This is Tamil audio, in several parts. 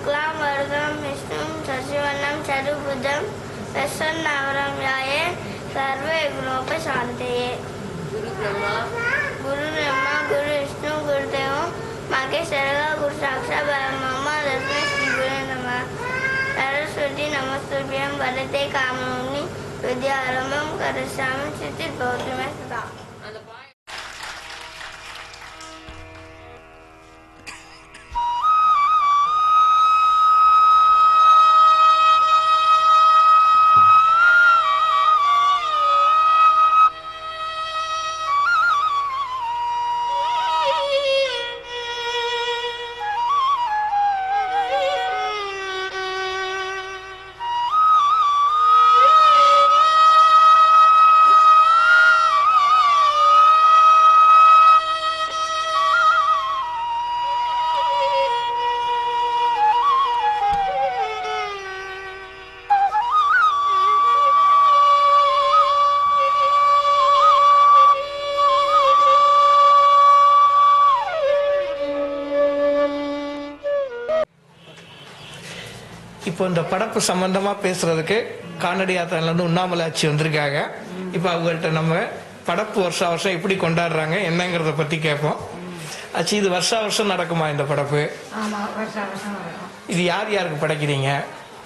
शुक्लांबरधरं विष्णुं शशिवर्णं चतुर्भुजं प्रसन्नवदनं ध्याये सर्वविघ्नोपशान्तये। गुरु ब्रह्मा गुरु विष्णु गुरुदेवो महेश्वरः गुरु साक्षात् परब्रह्म तस्मै श्री गुरवे नमः। सरस्वती नमस्तुभ्यं वरदे कामरूपिणि विद्यारम्भं करिष्यामि सिद्धिर्भवतु मे सदा। இப்போ இந்த படப்பு சம்பந்தமாக பேசுறதுக்கு காணொலி யாத்திரையிலேருந்து உண்ணாமலை ஆட்சி வந்திருக்காங்க. இப்போ அவங்கள்ட்ட நம்ம படப்பு வருஷா வருஷம் எப்படி கொண்டாடுறாங்க என்னங்கிறத பற்றி கேட்போம். ஆச்சு, இது வருஷா வருஷம் நடக்குமா இந்த படப்பு? ஆமாம், வருஷா வருஷம் நடக்கும். இது யார் யாருக்கு படைக்கிறீங்க?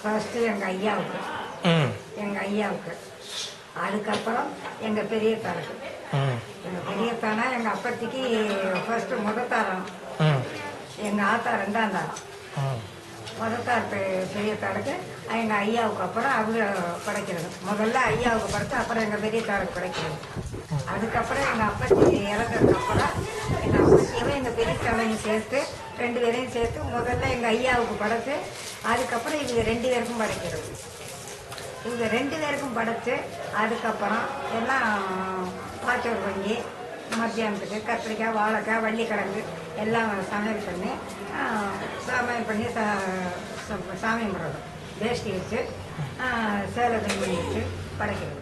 ஃபர்ஸ்ட்டு எங்கள் ஐயாவுக்கு. எங்கள் ஐயாவுக்கு. அதுக்கப்புறம் எங்கள் பெரிய தாருக்கு. எங்கள் பெரிய தானா எங்கள் அப்பத்திக்கு ஃபர்ஸ்ட்டு முதத்தாரம், எங்கள் ஆத்தா ரெண்டாம் தாரம். முதத்தார் பெரிய தாருக்கு எங்கள் ஐயாவுக்கு அப்புறம் அவங்க படைக்கிறது. முதல்ல ஐயாவுக்கு படைச்சு அப்புறம் எங்கள் பெரிய தாருக்கு படைக்கிறது. அதுக்கப்புறம் எங்கள் அப்பத்தி இறந்ததுக்கப்புறம் எங்கள் அப்பத்தியவும் எங்கள் பெரிய தாரையும் சேர்த்து ரெண்டு பேரையும் சேர்த்து முதல்ல எங்கள் ஐயாவுக்கு படைச்சு அதுக்கப்புறம் இவங்க ரெண்டு பேருக்கும் படைக்கிறது. இவங்க ரெண்டு பேருக்கும் படைச்சு அதுக்கப்புறம் எல்லாம் பாச்சோறு வாங்கி மத்தியானத்துக்கு கத்திரிக்காய் வாழைக்காய் வள்ளிக்கிழங்கு எல்லாம் சமையல் பண்ணி சாமி கும்பிட்றது. வேஷ்டி வச்சு சேலை துணி வச்சு படைக்கிறது.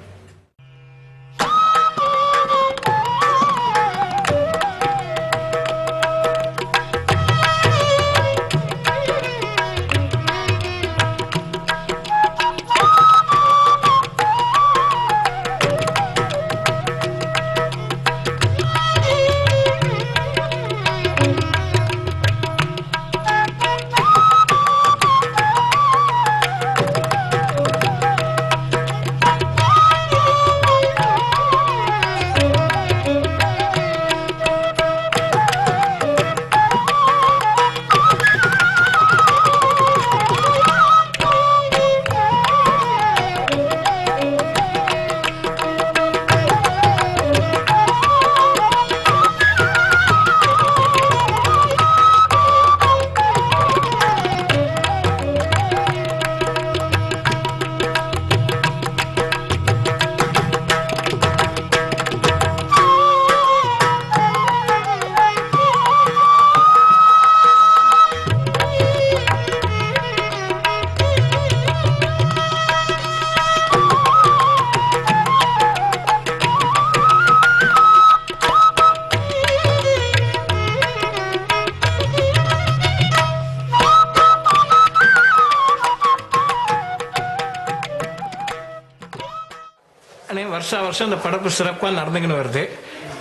வருஷா வருஷம் இந்த படப்பு சிறப்பாக நடந்துக்கின்னு வருது.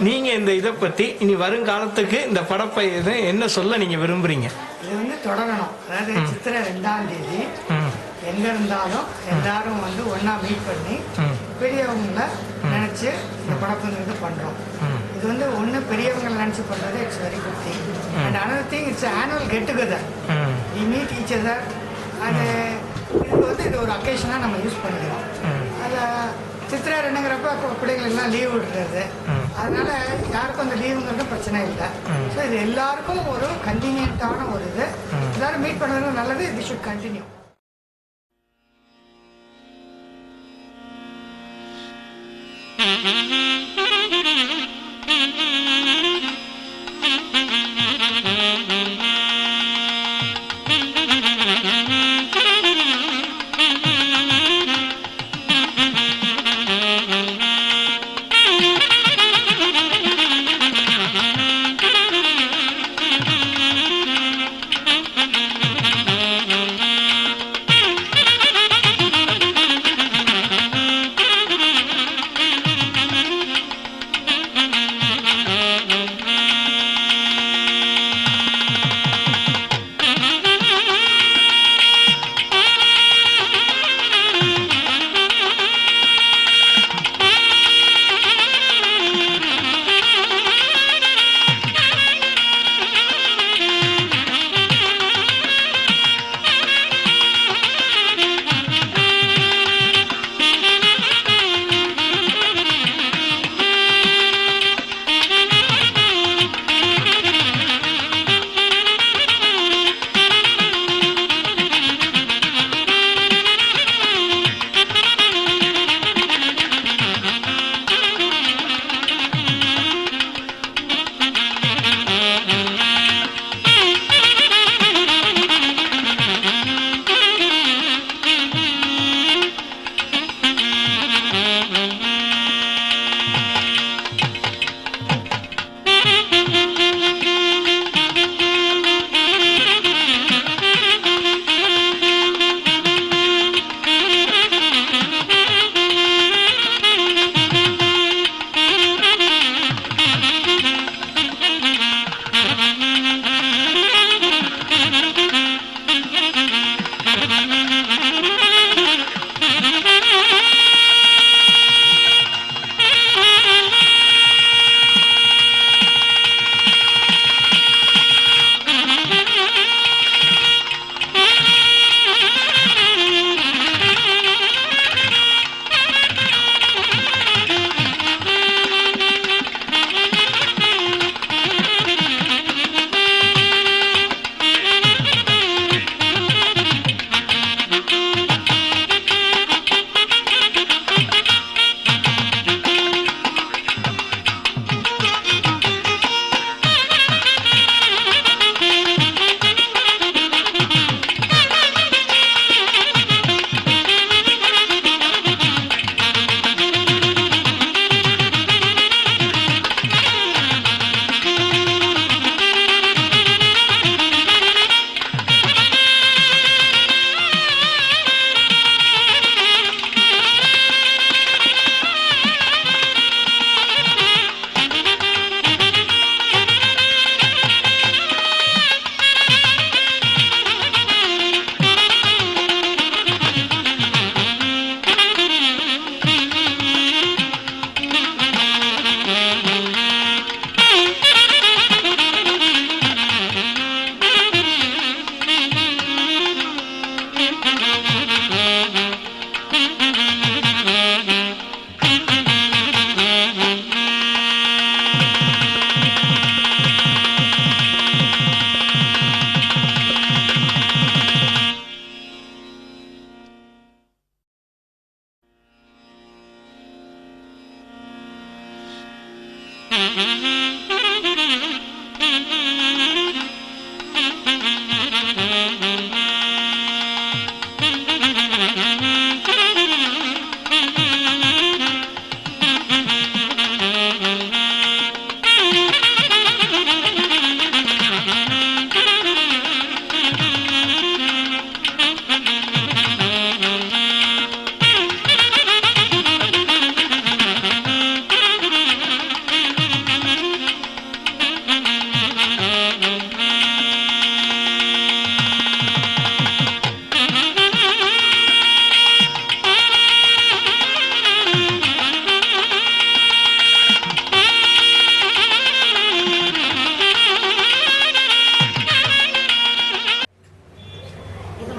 நீங்கள் இந்த இதை பற்றி இனி வருங்காலத்துக்கு இந்த படப்பை இதை என்ன சொல்ல நீங்கள் விரும்புகிறீங்க? இது வந்து தொடரணும். அதாவது சித்திரை 2ஆம் தேதி எங்கே இருந்தாலும் எல்லாரும் வந்து ஒன்றா மீட் பண்ணி பெரியவங்களை நினச்சி இந்த படப்புங்கிறது பண்ணுறோம். இது வந்து ஒன்று பெரியவங்களை நினச்சி பண்ணுறது it's very good thing. And another thing it's annual get together. We meet each other. அது இதுக்கு வந்து இது ஒரு அக்கேஷனாக நம்ம யூஸ் பண்ணிக்கிறோம். அதை சித்திரை 2ங்கிறப்ப பிள்ளைங்களுக்கெல்லாம் லீவ் விடுறது. அதனால யாருக்கும் அந்த லீவுங்கிறது பிரச்சனை இல்லை. ஸோ இது எல்லாருக்கும் ஒரு கன்வீனியன்ட்டான ஒரு இது. எல்லாரும் மீட் பண்ணுறது நல்லது. இது ஷுட் கண்டினியூ.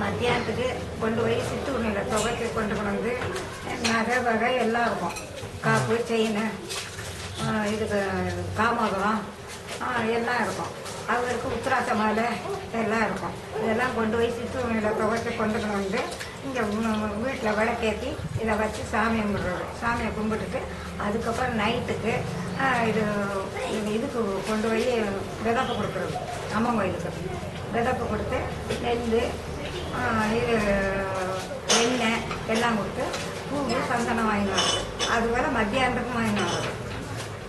மத்தியானத்துக்கு கொண்டு போய் சித்தூர்ணியில் துவைக்க கொண்டு வந்து நகை வகை எல்லாம் இருக்கும். காப்பு, செயின், இதுக்கு காமோதரம் எல்லாம் இருக்கும். அவருக்கு உத்திராச மாலை எல்லாம் இருக்கும். இதெல்லாம் கொண்டு போய் சித்தூர்ணியில் துவைக்க கொண்டு வந்து இங்கே வீட்டில் விளக்கேற்றி இதை வச்சு சாமி கும்பிட்றது. சாமியை கும்பிட்டுட்டு அதுக்கப்புறம் நைட்டுக்கு இதுக்கு கொண்டு போய் விதப்பு கொடுக்குறது. அம்மன் கோயிலுக்கு விதப்பு கொடுத்து நெல், இது எண்ணெய் எல்லாம் கொடுத்து பூவு சந்தனம் வாங்கி வருது. அதுபோல் மத்தியானத்துக்கும் வாங்கி வருது.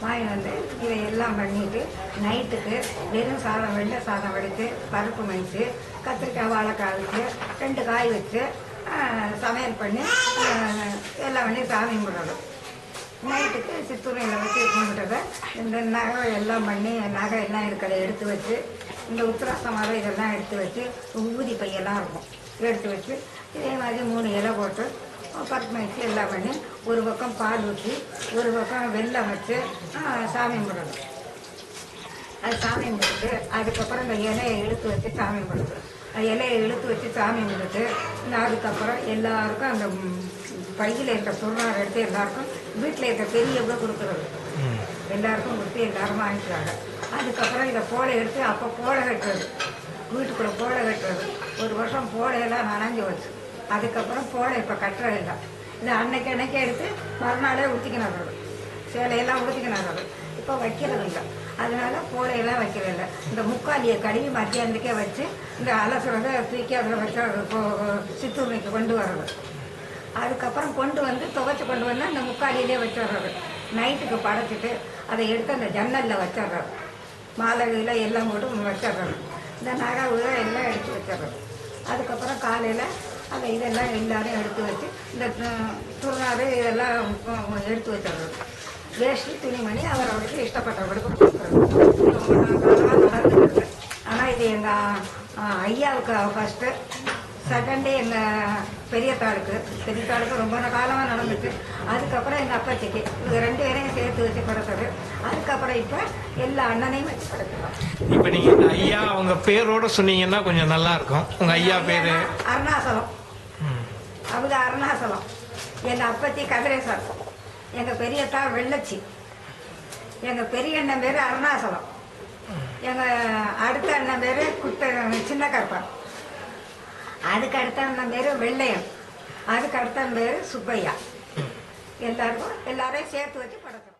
வாங்கி வந்து இதை எல்லாம் பண்ணிவிட்டு நைட்டுக்கு வெறும் சாதம், வெள்ளை சாதம் வடித்து, பருப்பு மைத்து, கத்திரிக்காய், வாழைக்காய் வச்சு 2 காய் வச்சு சமையல் பண்ணி எல்லாம் பண்ணி சாமி கும்பிட்றது. நைட்டுக்கு சித்தூரையில் வச்சு கும்பிட்டதை இந்த நகை எல்லாம் பண்ணி நகை எல்லாம் இருக்கிறத எடுத்து வச்சு, இந்த உத்திராச மரம் இதெல்லாம் எடுத்து வச்சு, ஊதி பையெல்லாம் இருக்கும் எடுத்து வச்சு, இதே மாதிரி 3 இலை போட்டு பருப்பு வச்சு எல்லாம் பண்ணி ஒரு பக்கம் பால் ஊற்றி ஒரு பக்கம் வெல்லம் வச்சு சாமி கும்பிட்றது. அது சாமி கும்பிட்டு அதுக்கப்புறம் இந்த இலையை இழுத்து வச்சு சாமி கும்பிடுறது. இலையை இழுத்து வச்சு சாமி கும்பிட்டு அதுக்கப்புறம் எல்லாருக்கும் அந்த பையில் இருக்க சுருணார் எடுத்து எல்லாருக்கும் வீட்டில் இருக்க பெரியவங்க கொடுக்குறது. எல்லாருக்கும் கொடுத்து எல்லாரும் வாங்கிக்கிறாங்க. அதுக்கப்புறம் இதை கோலை எடுத்து அப்போ கோலை கட்டுறது, வீட்டுக்குள்ளே கோலை கட்டுறது. ஒரு வருஷம் கோலையெல்லாம் நனைஞ்சு வச்சு அதுக்கப்புறம் கோலை இப்போ கட்டுறதில்லை. இது அன்னைக்கு எடுத்து மறுநாளே ஊற்றிக்கினார்கள். சேலையெல்லாம் ஊற்றிக்கினார்கள். இப்போ வைக்கிறது இல்லை. அதனால கோலையெல்லாம் வைக்கிறதில்லை. இந்த முக்காலியை கழுவி மத்தியானத்துக்கே வச்சு இந்த அலசுறதை தூக்கி அதில் வச்சு சித்தூர்ணிக்கு கொண்டு வர்றது. அதுக்கப்புறம் கொண்டு வந்து துவைச்சி கொண்டு வந்து அந்த முக்காலியிலே வச்சிடுறது. நைட்டுக்கு படைச்சிட்டு அதை எடுத்து அந்த ஜன்னலில் வச்சிடுறது. மாலையில் எல்லாம் போட்டு வச்சிடுறது. இந்த நகை எல்லாம் எடுத்து வச்சிடுறது. அதுக்கப்புறம் காலையில் அதை இதெல்லாம் எல்லாரும் எடுத்து வச்சு இந்த துருநாறு இதெல்லாம் எடுத்து வச்சிடுறது. வேஷ்டி, துணிமணி அவரவருக்கு இஷ்டப்பட்டவர்களுக்கு கொடுக்குறது. நடந்துருக்கு. ஆனால் இது எங்கள் ஐயாவுக்கு ஃபஸ்ட்டு, செகண்டு எங்கள் பெரியத்தாளுக்கு ரொம்ப காலமாக நடந்துச்சு. அதுக்கப்புறம் எங்கள் அப்பச்சிக்கு இது 2 பேரையும் சேர்த்து வச்சு கொடுத்தது. அதுக்கப்புறம் இப்போ எல்லா அண்ணனையும் வச்சு கொடுத்துருவோம். இப்போ நீங்கள் ஐயா அவங்க பேரோட சொன்னீங்கன்னா கொஞ்சம் நல்லா இருக்கும். உங்கள் ஐயா பேர் அருணாசலம். அவங்க அருணாசலம். எங்கள் அப்பச்சி கதிரேசர். எங்கள் பெரியத்தாள் வெள்ளச்சி. எங்கள் பெரிய அண்ணன் பேர் அருணாசலம். எங்கள் அடுத்த அண்ணன் பேர் சின்ன கருப்பன். அதுக்கு அடுத்த அண்ணன் பேர் வெள்ளையன். அதுக்கு அடுத்த பேர் சுப்பையா. எல்லாரையும் சேர்த்து வச்சு படைக்கிறோம்.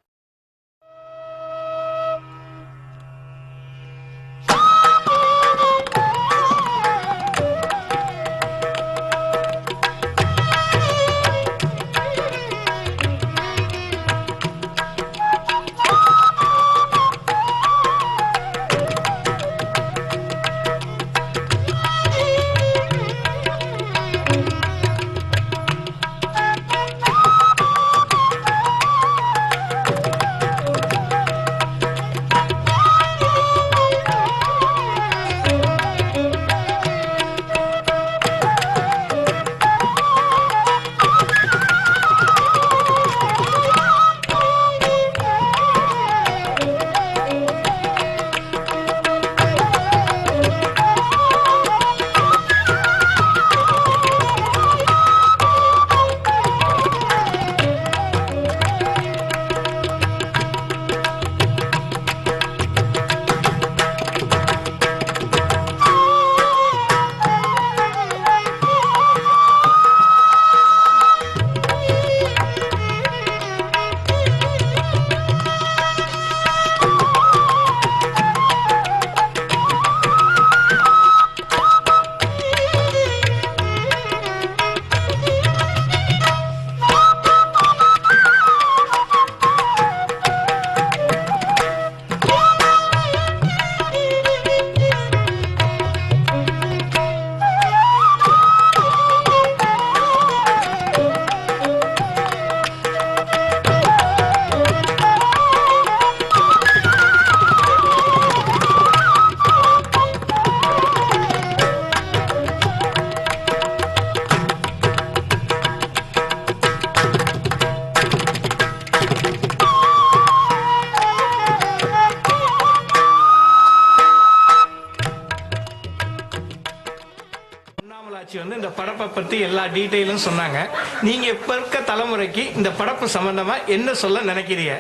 உண்ணாமலாச்சி வந்து இந்த படப்பை பத்தி எல்லா டீட்டெயிலும் சொன்னாங்க. நீங்க இப்ப இருக்க தலைமுறைக்கு இந்த படப்பு சம்பந்தமா என்ன சொல்ல நினைக்கிறீங்க?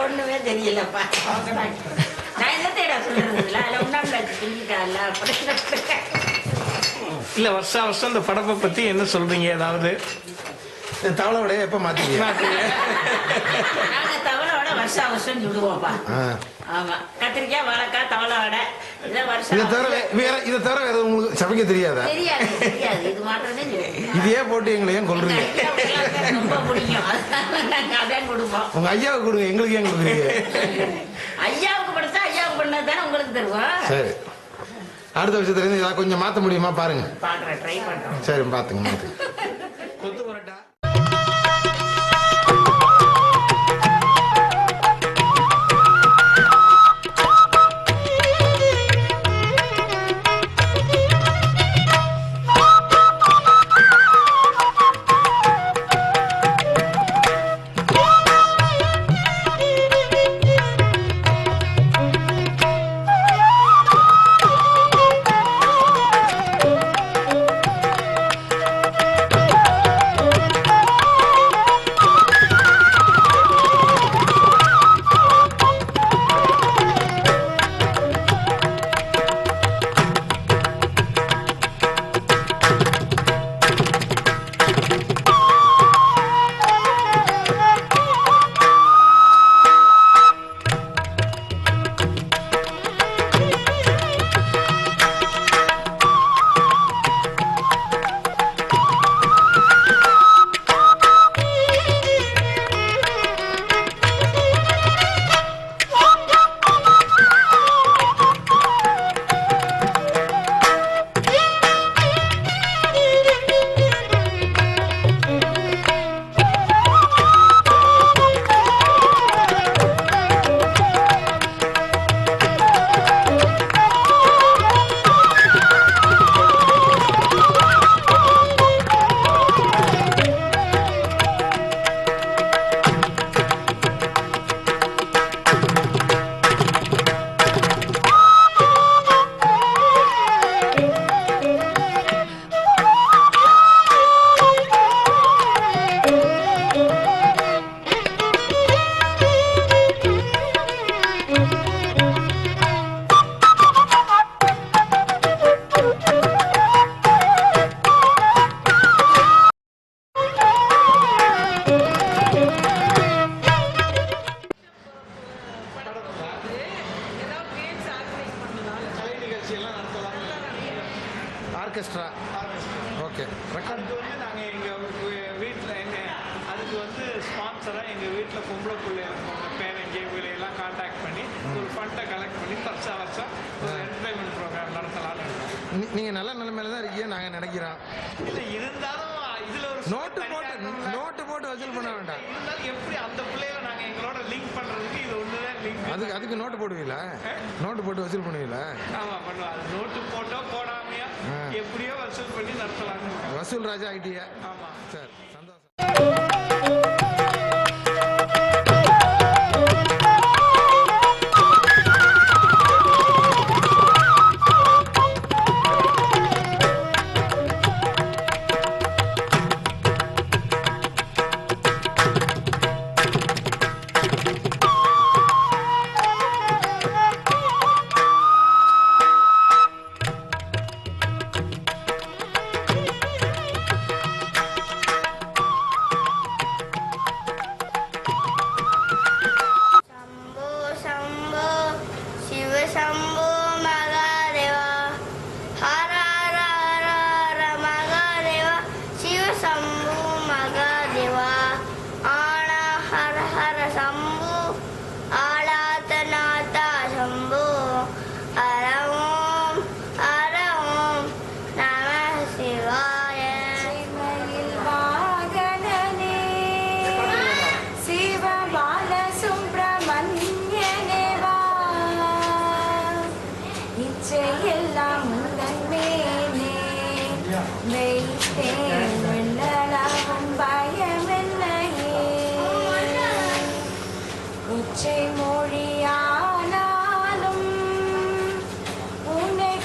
ஒண்ணுமே தெரியலப்பா. நான் என்ன தேட சொல்றதுல உண்ணாமலாச்சி சொல்லிட்டால இல்ல வருஷா வருஷம் இந்த படப்பை பத்தி என்ன சொல்றீங்க? ஏதாவது தவளை விடைய எப்ப மாத்தீங்க? நாங்க தவளை வடை வருஷா வருஷம் சுடுவோம்ப்பா. ஆமா, கத்திரிக்காய், வாழைக்காய், தவளை வடை இதை தவிர வேற உங்களுக்கு சமைக்க தெரியாதா? தெரியாது. இது மாத்திரமே இதையே போட்டு எங்களை ஏன் கொள்றீங்க? ரொம்ப பிடிக்கும், அதான் கொடுப்போம். உங்க ஐயாவுக்கு கொடுங்க, எங்களுக்கு ஏன் கொடுக்குறீங்க? ஐயாவுக்கு படுத்தா ஐயாவுக்கு பண்ணது தானே உங்களுக்கு தருவோம். சரி, அடுத்த விஷயத்துல இருந்து ஏதாவது கொஞ்சம் மாத்த முடியுமா பாருங்க. பாக்குறேன், ட்ரை பண்றோம். சரி, பாத்துங்க. கொத்து பரோட்டா ஆர்கெஸ்ட்ரா. ஓகே, அதுக்கு வந்து நாங்கள் எங்கள் வீட்டில் அதுக்கு வந்து ஸ்பான்சராக எங்கள் வீட்டில் பொம்பளை பிள்ளைங்க பேரங்க இவங்களையெல்லாம் கான்டாக்ட் பண்ணி ஒரு ஃபண்டை கலெக்ட் பண்ணி வருஷம் ஒரு என்டர்டைன்மெண்ட் ப்ரோக்ராம் நடத்தலாம்னு. நீங்க நல்ல நிலைமையில தான் இருக்கீங்க நாங்கள் நினைக்கிறோம். இல்லை இருந்தாலும் இதில் ஒரு நோட்டு போட்டு வசூல் பண்ண வேண்டாம். இருந்தாலும் எப்படி அந்த பிள்ளைகளை நாங்கள் எங்களோட லிங்க் பண்ணுறதுக்கு இது ஒன்று தான் லிங்க். அதுக்கு நோட்டு போடுவீங்களா? நோட்டு போட்டு வசூல் பண்ணுவீங்களா? ஆமாம், பண்ணுவோம். அது நோட்டு போட்டோ போடாமையா எப்படியோ வசூல் பண்ணி நடத்தலாம்னு. வசூல் ராஜா ஐடியா. ஆமாம் சார், சந்தோஷம்.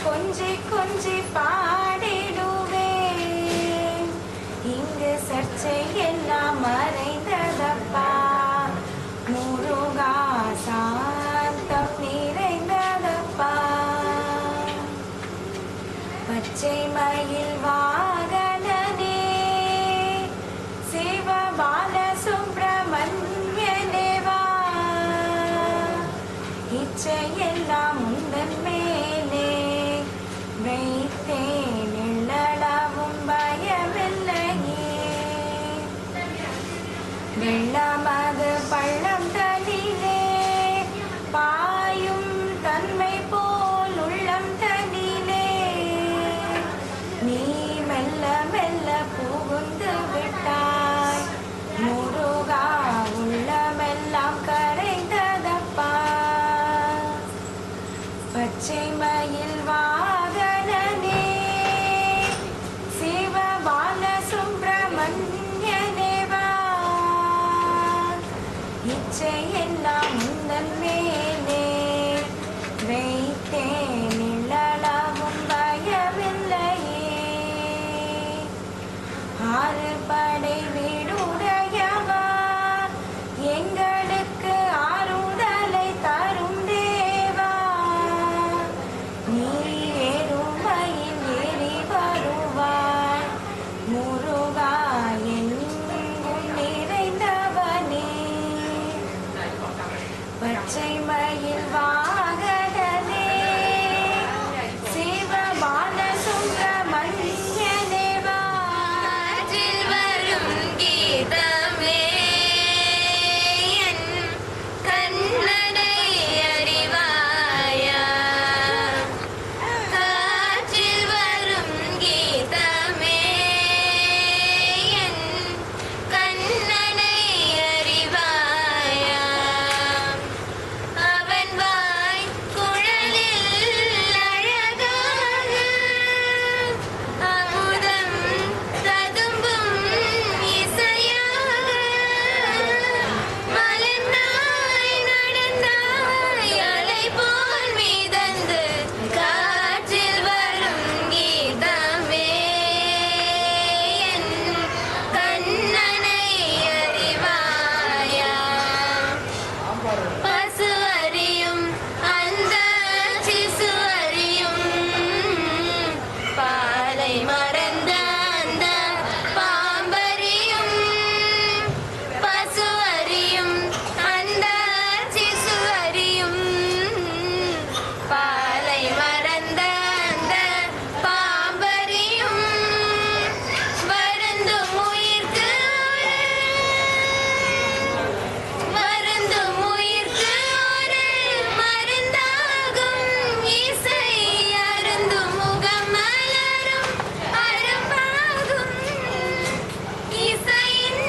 கொஞ்சி கொஞ்சி பாடிடுவே வெள்ளமது பள்ளம் தனிலே பாயும் தன்மை போல் உள்ளம் தனிலே நீ மெல்ல மெல்ல புகுந்து விட்டாய் முருகா உள்ளமெல்லாம் கரைந்ததப்பா பச்சை மயில் வாகனனே சிவபால சுப்பிரமணியனேவா இச்சையெல்லாம் உந்தன் மேலே வைத்தேன் நிழலாகும் பயமில்லையே ஆறு படை வீடுடையவா எங்களுக்கு ஆறுதலை தரும் தேவா நீ எருமையில் ஏறி வருவாய் முருகா எங்கும் நிறைந்தவனே பச்சை மயில் வாகனனே சிவபால சுப்பிரமணியனேவா காற்றில் வரும் கீதமே என் கண்ணனை அறிவாயா காற்றில் வரும் கீதமே என் கண்ணனை அறிவாயா அவன் வாய் குழலில் அழகாக அமுதம் ததும்பும் இசையாக மலர்ந்தாய் நடந்தாய் அலை போல் மிதந்து காற்றில் வரும் கீதமே என் கண்ணனை அறிவாயா பசு அறியும் அந்த சிசு அறியும் பாலை மறந்த அந்த பாம்பறியும் பசு அறியும் அந்த சிசு அறியும் பாலை மறந்த அந்த பாம்பறியும் வருந்தும் உயிர்க்கு வருந்தும் உயிர்க்கு ஒரு மருந்தாகும் இசை அருந்தும் முகம் மலரும் அரும்பாகும் இசையின்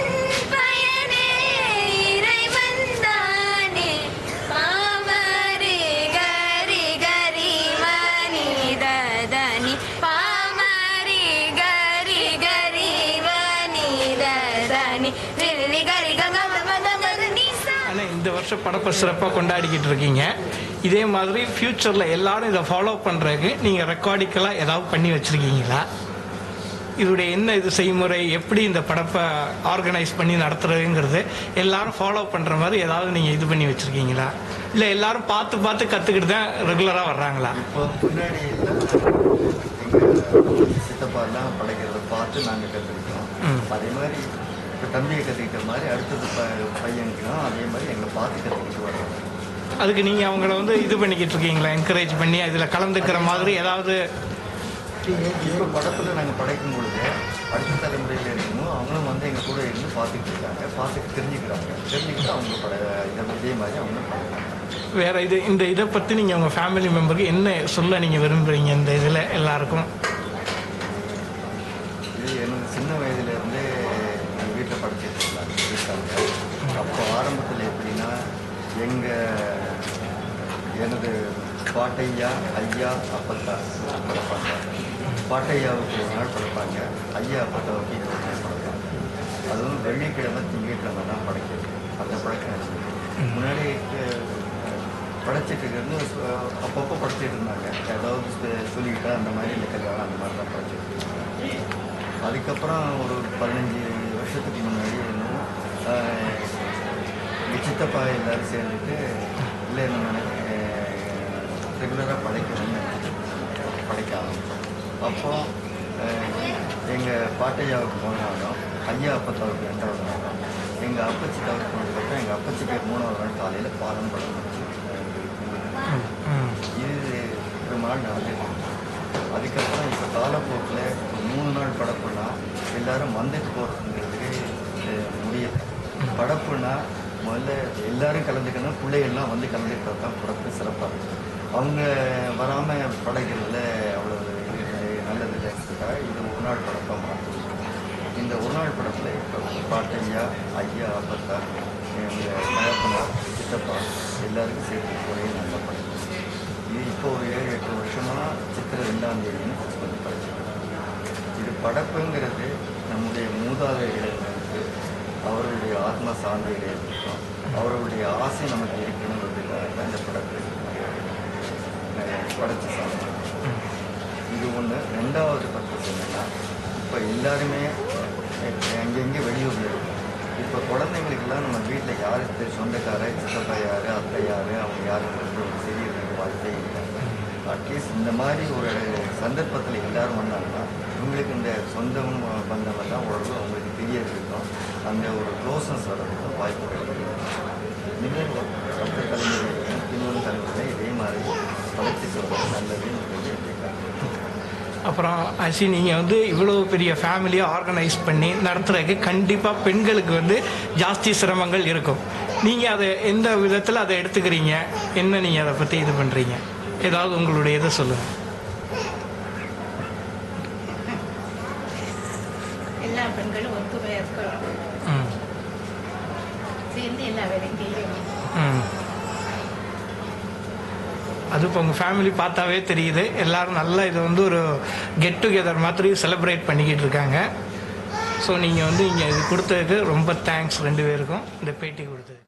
பயனே இறைவன் தானே பாமரி கரி கரி மனிதனி பாமரி கரி கரி மனிதனி ரிரி கரி கங்க நீசா. ஆனால் இந்த வருஷம் படப்பை சிறப்பாக கொண்டாடிக்கிட்டு இருக்கீங்க. இதே மாதிரி ஃப்யூச்சரில் எல்லாரும் இதை ஃபாலோ பண்ணுறதுக்கு நீங்கள் ரெக்கார்டிக்கலாக ஏதாவது பண்ணி வச்சுருக்கீங்களா? இதோடைய என்ன இது செய்முறை, எப்படி இந்த படப்பை ஆர்கனைஸ் பண்ணி நடத்துறதுங்கிறது எல்லாரும் ஃபாலோ பண்ணுற மாதிரி ஏதாவது நீங்கள் இது பண்ணி வச்சுருக்கீங்களா? இல்லை எல்லாரும் பார்த்து பார்த்து கற்றுக்கிட்டு தான் ரெகுலராக வர்றாங்களா? இப்போ முன்னாடி எங்கள் சித்தப்பாலாம் படைக்கிறத பார்த்து நாங்கள் கற்றுக்கிட்டோம். அதே மாதிரி இப்போ தம்பியை கற்றுக்கிட்ட மாதிரி அடுத்தது பையனுக்கும் அதே மாதிரி எங்களை பார்த்து கற்றுக்கிட்டு வரோம். அதுக்கு நீங்கள் அவங்கள வந்து இது பண்ணிக்கிட்டு இருக்கீங்களா, என்கரேஜ் பண்ணி அதில் கலந்துக்கிற மாதிரி ஏதாவது? இப்போ படத்தில் நாங்கள் படைக்கும் பொழுது அடுத்த தலைமுறையில் இருக்கணும் அவங்களும் வந்து எங்கள் கூட இருந்து பார்த்துக்கிட்டு இருக்காங்க, பார்த்துட்டு தெரிஞ்சுக்கிட்டு அவங்க இதே மாதிரி அவங்களும் படைக்கிறாங்க. வேற இது இந்த இதை பற்றி நீங்கள் உங்கள் ஃபேமிலி மெம்பருக்கு என்ன சொல்ல நீங்கள் விரும்புகிறீங்க இந்த இதில் எல்லாருக்கும்? இது எனக்கு சின்ன வயதுலேருந்தே எங்கள் வீட்டில் படிச்சுட்டு இருக்காங்க. அப்போ ஆரம்பத்தில் எப்படின்னா எனது பாட்டையா ஐயா அப்பத்தா படைப்பாங்க. பாட்டையாவுக்கு ஒரு நாள் படைப்பாங்க, ஐயா அப்பத்தாவுக்கு இன்னொரு நாள் படைப்பாங்க. அதுவும் வெள்ளிக்கிழமை திங்கட்கிழமை தான் படைக்கிறது. அந்த பழக்கம் முன்னாடி படைச்சிட்டு இருந்து அப்பப்போ படைச்சிட்டு இருந்தாங்க. ஏதாவது சொல்லிக்கிட்டா அந்த மாதிரி இல்லை கல்யாணம் அந்த மாதிரி தான் படைச்சிட்டு இருந்தாங்க. அதுக்கப்புறம் ஒரு 15 வருஷத்துக்கு முன்னாடி என்னமோ எங்கள் சித்தப்பா எல்லோரும் சேர்ந்துட்டு இல்லை நம்ம ரெகுலராக படைக்கணும்னு படைக்க ஆரம்பித்தோம். அப்போது எங்கள் பாட்டையாவுக்கு போனாலும் ஐயா அப்பத்தாவுக்கு 2வது நாளும் எங்கள் அப்பச்சி தவிர்த்து போனதுக்கப்புறம் எங்கள் அப்பச்சிக்கு 3வது நாள் காலையில் பாலம் படம் வச்சு இது ஒரு நாள் நடந்துட்டு. அதுக்கப்புறம் இப்போ காலப்போக்கில் 3 நாள் படப்புனா எல்லோரும் வந்துட்டு போகிறதுங்கிறதுக்கு முடியலை. படப்புனா முதல்ல எல்லாரும் கலந்துக்கணும், பிள்ளைகள்லாம் வந்து கலந்துக்கிட்டது தான் படப்பு சிறப்பாக இருக்கும். அவங்க வராமல் படைக்கிறதுல அவ்வளோ நல்லது இல்லைங்கிறதுக்காக இது ஒரு நாள் படப்பாக மாற்றும். இந்த ஒரு நாள் படத்தில் இப்போ பாட்டையா, ஐயா, அப்பத்தா, எங்கள் தகப்பனார், சித்தப்பா எல்லாருக்கும் சேர்த்து ஒரே நல்ல படம். இது இப்போ ஒரு 7-8 வருஷமாக சித்திரை 2ஆம் தேதின்னு வந்து படைச்சிருக்காங்க. இது படப்புங்கிறது நம்முடைய மூதாதையர்களுக்கு அவர்களுடைய ஆத்மா சாந்திகளை இருக்கும், அவர்களுடைய ஆசை நமக்கு இருக்கணுங்கிறதுக்காக தான் இந்த படத்தை படைச்சு சாப்பிட்றோம். இது ஒன்று. ரெண்டாவது பர்பஸ் என்னென்னா, இப்போ எல்லாருமே எங்கெங்கே வெளியூரில் இருக்கும். இப்போ குழந்தைங்களுக்கெல்லாம் நம்ம வீட்டில் யாருக்கு சொந்தக்கார, சித்தப்பா யார், அத்தை யார், அவங்க யாருங்கிறது ஒரு தெரியறதுக்கு வாய்ப்பே இல்லை. அட்லீஸ்ட் இந்த மாதிரி ஒரு சந்தர்ப்பத்தில் எல்லோரும் வந்தாங்கன்னா இவங்களுக்கு இந்த சொந்தம் பந்தமெல்லாம் ஓரளவு அவங்களுக்கு தெரியறது இருக்கும், அந்த ஒரு க்ளோஸ்னஸ் வர்றதுக்கும் வாய்ப்புகள் இருக்குது. இனிமேல் அடுத்த தலைமுறைகளுக்கும் பின்வரும் தலைமுறையில் இதே மாதிரி வளர்ச்சி சொல்வது நல்லதுன்னு அப்புறம் ஆக்சுவலி நீங்கள் வந்து இவ்வளோ பெரிய ஃபேமிலியை ஆர்கனைஸ் பண்ணி நடத்துறதுக்கு கண்டிப்பாக பெண்களுக்கு வந்து ஜாஸ்தி சிரமங்கள் இருக்கும். நீங்கள் அதை எந்த விதத்தில் அதை எடுத்துக்கிறீங்க, என்ன நீங்கள் அதை பற்றி இது பண்ணுறீங்க, ஏதாவது உங்களுடைய இதை சொல்லுங்கள். எல்லா பெண்களும் ஒத்துமையாக இருக்கணும், சேர்ந்து எல்லா வேலையும் செய்யணும். அது இப்போ உங்கள் ஃபேமிலி பார்த்தாவே தெரியுது, எல்லோரும் நல்லா இதை வந்து ஒரு கெட் டுகெதர் மாதிரி செலிப்ரேட் பண்ணிக்கிட்டு இருக்காங்க. ஸோ நீங்கள் வந்து இங்கே இது கொடுத்ததுக்கு ரொம்ப தேங்க்ஸ் 2 பேருக்கும், இந்த பேட்டி கொடுத்தது.